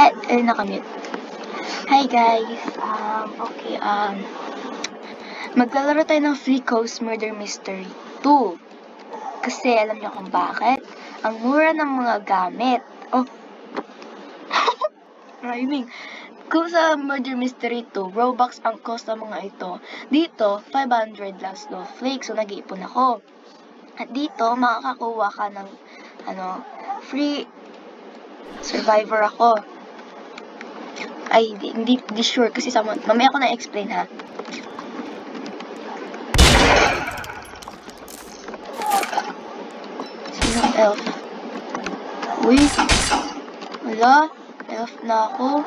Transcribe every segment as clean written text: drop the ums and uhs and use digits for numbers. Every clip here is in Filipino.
Nakamute. Hi guys. Maglalaro tayo ng Free Coast Murder Mystery 2. Kasi alam niyo kung bakit? Ang mura ng mga gamit. Rhyming. Kung sa Murder Mystery 2, Robux ang cost ng mga ito. Dito, 500 lang snowflakes. So, nag-iipon ako. At dito, makakakuha ka ng, free survivor ako. Ay, hindi sure kasi mamaya ko na-explain ha. Sinong elf? Uy! Wala, elf na ako.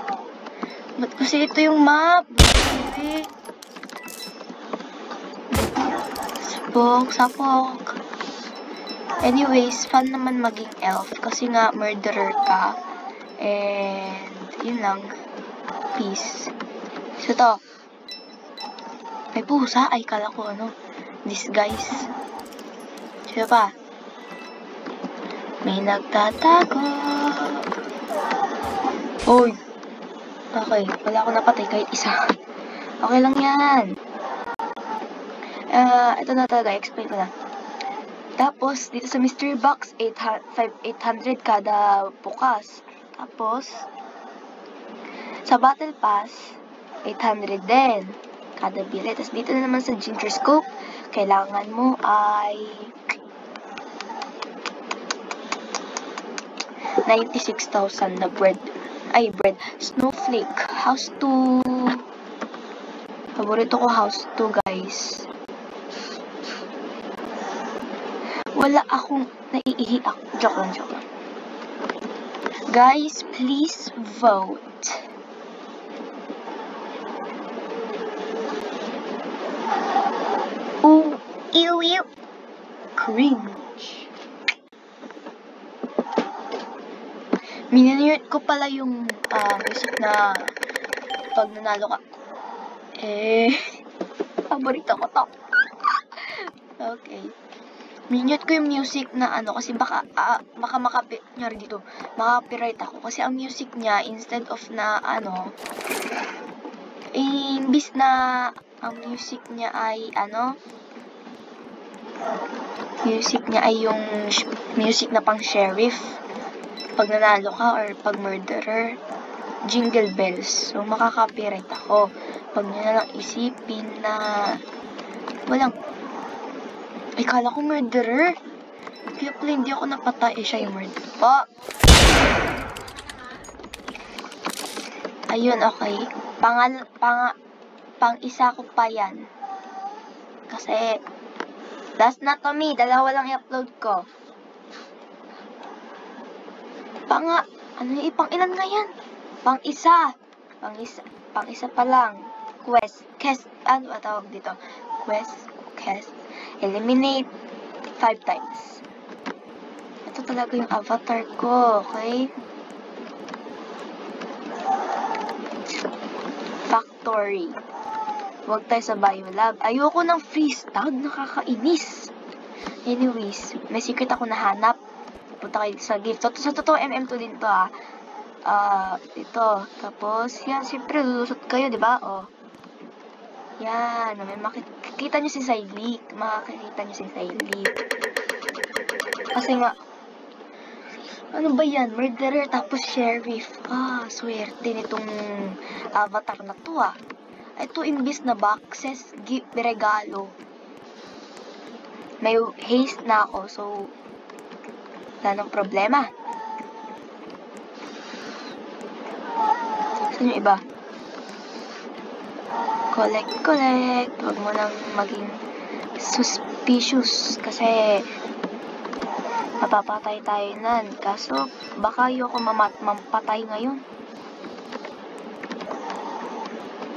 Ba't kasi ito yung map? Baby. Sapok. Anyways, fun naman maging elf kasi nga murderer ka. And, yun lang. Peace. So to. May pusa? Ay, kala ko disguise. Sino pa? May nagtatago. Oy! Okay, wala ako napatay kahit isa. Okay lang yan. Ito na talaga, explain ko na. Tapos, dito sa mystery box, 800 kada bukas. Tapos, sa battle pass, 800 din kada bili. Tapos, dito na naman sa ginger scope, kailangan mo ay 96,000 na bread. Snowflake. House 2. Paborito ko house 2, guys. Wala akong naiihi ako. Joke lang. Guys, please vote. Ooh, ew. Cringe. Minunute ko pala yung music na pag nanalo ka. Paborito ko to. Okay. Minute ko yung music na kasi baka makapiright ako kasi ang music niya instead of na imbis na ang music niya ay yung music na pang sheriff pag nanalo ka or pag murderer, jingle bells. So makaka-copyright ako pag nyo na lang isipin na walang ay, kala ko murderer. Kaya pala hindi ako napatay. Siya yung murderer po. Ayun, okay. Pang isa ko pa yan. Kasi, that's not to me. Dalawa lang i-upload ko. Pang ilan nga yan? Pang isa pa lang. Quest. Tawag dito? Quest. Eliminate 5 times. Ito talaga yung avatar ko, okay? Factory. Huwag tayo sa biolab. Ayoko ng free stag, nakakainis. Anyways, may secret ako nahanap. Punta kayo sa gift. Sa totoo, MM2 din to ito. Tapos, yan, siyempre, lulusot kayo, diba? Yan, may makikita nyo si Xyleak. Kasi nga, ano ba yan? Murderer tapos sheriff. Swerte nitong avatar na to Ito, imbis na boxes, gift, regalo. May haste na ako, so, wala nang problema. Saan yung iba? Collect. Huwag mo nang maging suspicious kasi mapapatay tayo nan. Kaso, baka ayoko mampatay ngayon.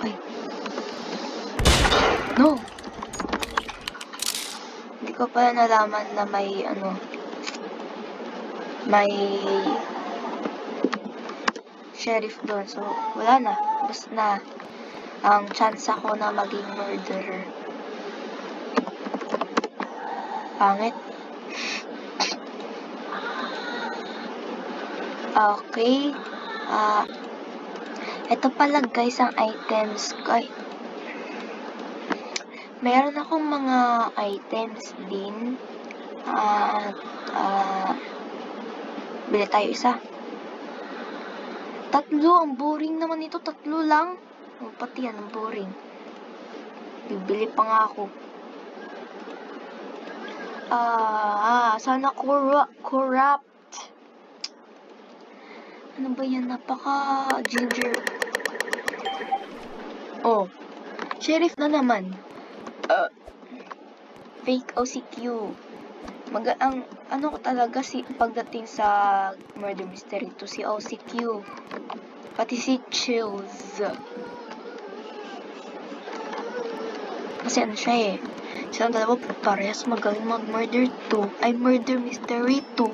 Ay. No! Hindi ko pa nalaman na may sheriff doon. So, wala na. Basta na ang chance ako na maging murderer. Pangit. Okay. Ito pala guys ang items ko. Ay, meron akong mga items din. Bili tayo isa. Tatlo, ang boring naman ito. Tatlo lang. Oh, pati yan, ang boring. Bibili pa nga ako. Sana corrupt. Ano ba yan? Napaka-ginger. Oh, sheriff na naman. Fake OCQ. Ano ko talaga pagdating sa murder mystery to si OCQ. Pati si Chills. Kasi ano siya eh. Silang dalawa parehas magaling mag-murder 2. Ay, murder mystery 2.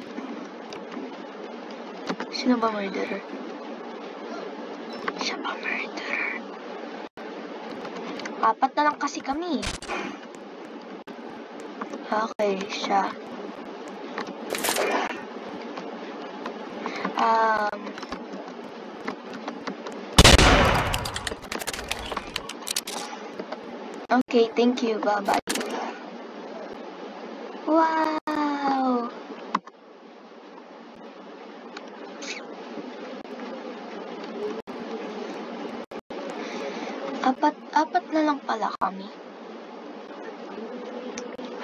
Sino ba murderer? Siya ba murderer? 4 na lang kasi kami. Okay, siya. Okay, thank you. Bye-bye. Wow! Apat na lang pala kami.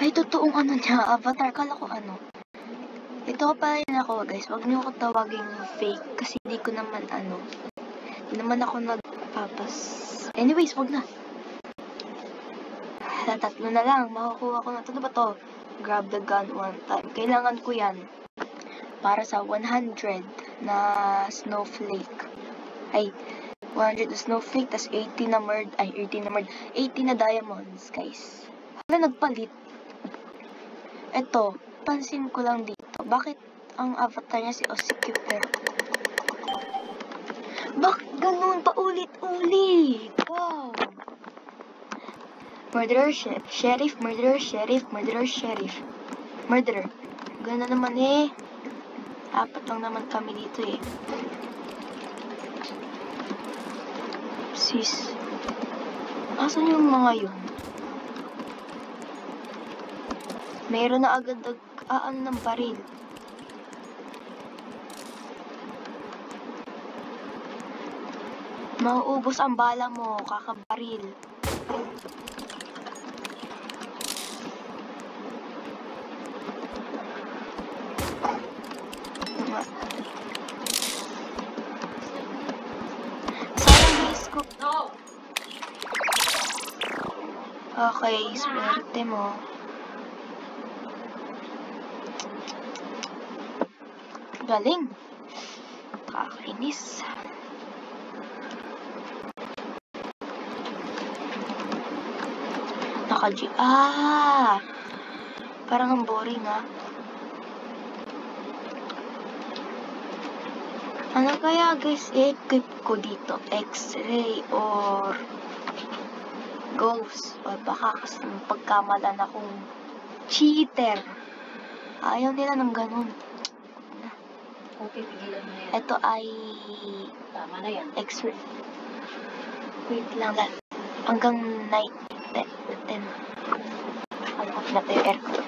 Ay, totoong ano niya, avatar. Kala ko ano. Ito pa rin ako, guys. Huwag niyo ako tawaging fake kasi hindi ko naman ano. Hindi naman ako nagpapas. Anyways, wag na. Tatlo na lang. Makukuha ko na. Ano ba to? Grab the gun one time. Kailangan ko yan. Para sa 100 na snowflake. Ay, 100 na snowflake, tas 80 na 80 na diamonds, guys. Hala, nagpalit. Eto, pansin ko lang dito. Bakit ang avatar niya si OCQ pero bakit ganun paulit-ulit? Wow. Murderer, sheriff, murderer, sheriff, murderer, sheriff. Murderer. Gano'n naman eh. 4 lang naman kami dito eh. Sis. Asan yung mga yun? Meron na agad ng baril. Mauubos ang bala mo, kakabaril. No. Okay, swerte mo. Galing. Kakainis. Parang ang boring ah. Ano kaya guys i-equip ko dito? X-ray or ghost? O baka kasi pagkamalan akong cheater. Ayaw nila ng ganun. Okay, pigilan mo na yan. Ito ay Tama na yan. X-ray. Wait lang. Hanggang night 10. Off na tayo aircon.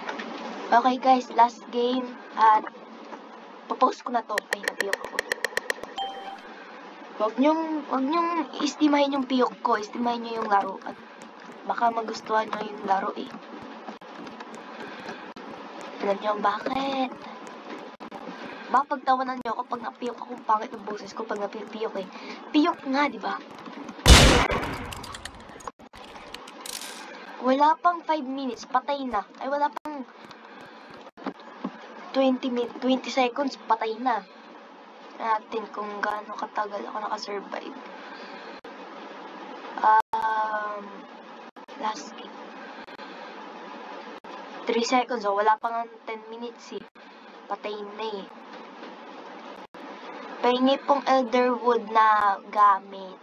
Okay guys, last game. At popost ko na to. Ay, napiyok ako. Huwag nyong istimahin yung piyok ko. Istimahin nyo yung laro. At baka magustuhan nyo yung laro eh. Alam nyo bakit? Baka pagtawanan nyo ako pag napiyok ako. Pangit yung boses ko pag napiyok eh. Piyok nga, di ba? Wala pang 5 minutes. Patay na. Ay, wala pang 20 seconds. Patay na. Natin kung gaano katagal ako nakasurvive. Last game. 3 seconds. Oh, wala pang 10 minutes eh. Patay na eh. Pahingi pong elderwood na gamit.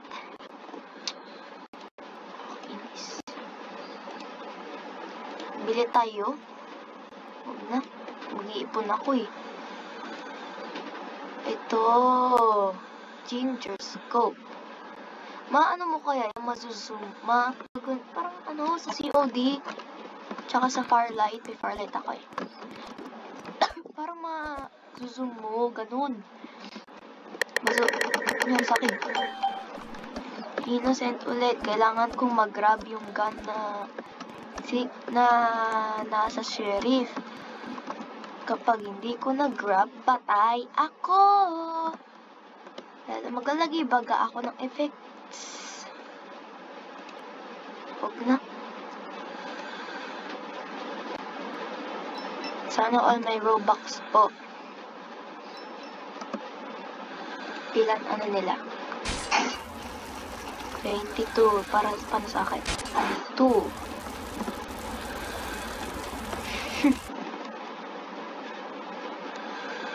Inis. Bili tayo. Huwag na. Mag-iipon ako eh. Ito. Ginger scope. Maano mo kaya yung mazuzoom? Parang ano, sa COD, tsaka sa Farlight, may Farlight ako eh. Parang ma-zoom mo, ganun. Yan sa akin. Innocent ulit. Kailangan kong mag-grab yung gun na nasa sheriff. Kapag hindi ko nag-grab, patay ako. Lalo maglalagay baga ako ng effects. Huwag na. Sana all my Robux po. Ilan ano nila? 22. Para sa akin. 2.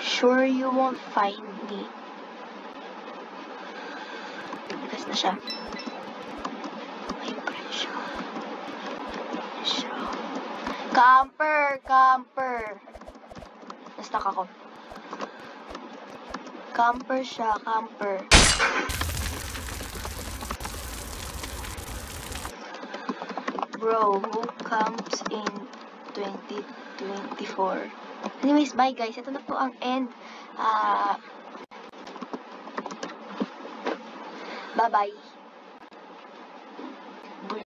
Sure you won't find me. Gas na siya. May pressure. Camper! Na-stuck ako. Camper siya, camper. Bro, who camps in 2024? Anyways, bye guys. Ito na po ang end. Bye-bye.